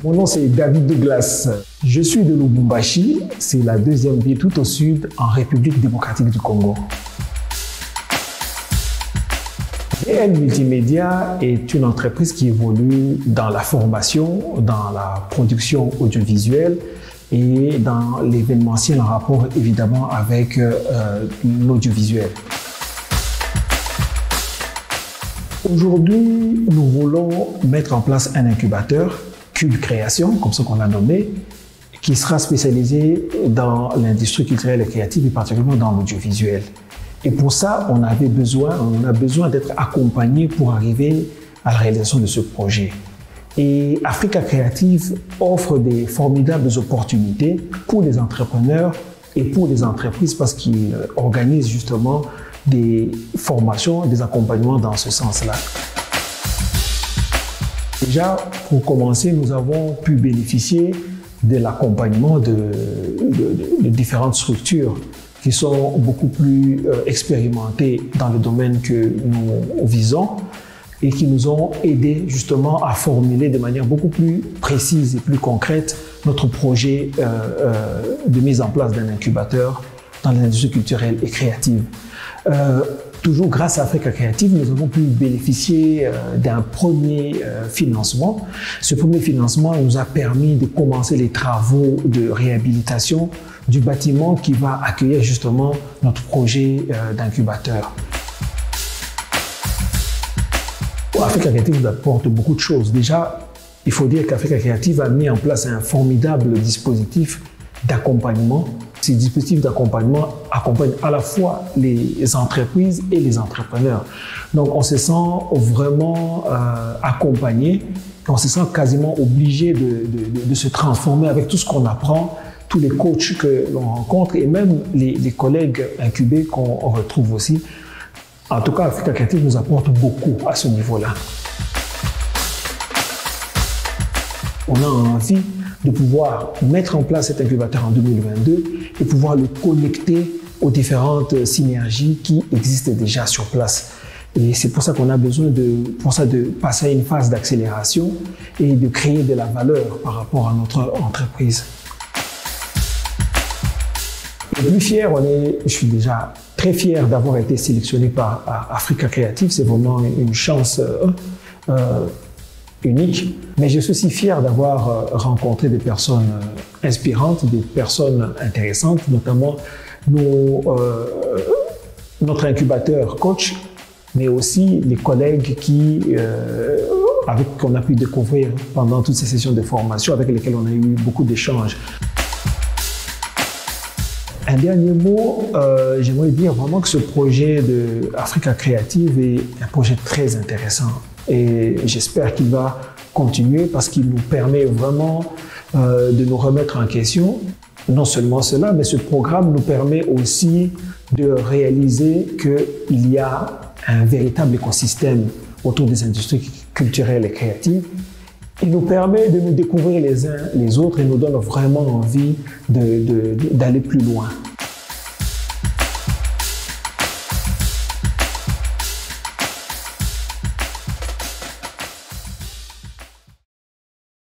Mon nom c'est David Douglas. Je suis de Lubumbashi, c'est la deuxième ville tout au sud en République démocratique du Congo. DL Multimédia est une entreprise qui évolue dans la formation, dans la production audiovisuelle et dans l'événementiel en rapport évidemment avec l'audiovisuel. Aujourd'hui, nous voulons mettre en place un incubateur, Cube Création, comme ça qu'on l'a nommé, qui sera spécialisé dans l'industrie culturelle et créative et particulièrement dans l'audiovisuel. Et pour ça, on a besoin d'être accompagné pour arriver à la réalisation de ce projet. Et Africa Creative offre des formidables opportunités pour les entrepreneurs et pour les entreprises parce qu'ils organisent justement des formations, des accompagnements dans ce sens-là. Déjà, pour commencer, nous avons pu bénéficier de l'accompagnement de différentes structures qui sont beaucoup plus expérimentées dans le domaine que nous visons et qui nous ont aidés justement à formuler de manière beaucoup plus précise et plus concrète notre projet de mise en place d'un incubateur dans l'industrie culturelle et créative. Toujours grâce à Africa Creative, nous avons pu bénéficier d'un premier financement. Ce premier financement nous a permis de commencer les travaux de réhabilitation du bâtiment qui va accueillir justement notre projet d'incubateur. Africa Creative nous apporte beaucoup de choses. Déjà, il faut dire qu'Africa Creative a mis en place un formidable dispositif d'accompagnement. Ces dispositifs d'accompagnement accompagnent à la fois les entreprises et les entrepreneurs. Donc, on se sent vraiment accompagné, on se sent quasiment obligé de se transformer avec tout ce qu'on apprend, tous les coachs que l'on rencontre et même les collègues incubés qu'on retrouve aussi. En tout cas, Africa Creative nous apporte beaucoup à ce niveau-là. On a envie de pouvoir mettre en place cet incubateur en 2022 et pouvoir le connecter aux différentes synergies qui existent déjà sur place. Et c'est pour ça qu'on a besoin de passer à une phase d'accélération et de créer de la valeur par rapport à notre entreprise. Le plus fier, je suis déjà très fier d'avoir été sélectionné par Africa Creative. C'est vraiment une chance unique. Mais je suis aussi fier d'avoir rencontré des personnes inspirantes, des personnes intéressantes, notamment notre incubateur coach, mais aussi les collègues qu'on a pu découvrir pendant toutes ces sessions de formation, avec lesquels on a eu beaucoup d'échanges. Un dernier mot, j'aimerais dire vraiment que ce projet de Africa Creative est un projet très intéressant et j'espère qu'il va continuer parce qu'il nous permet vraiment de nous remettre en question. Non seulement cela, mais ce programme nous permet aussi de réaliser qu'il y a un véritable écosystème autour des industries culturelles et créatives. Il nous permet de nous découvrir les uns les autres et nous donne vraiment envie d'aller plus loin.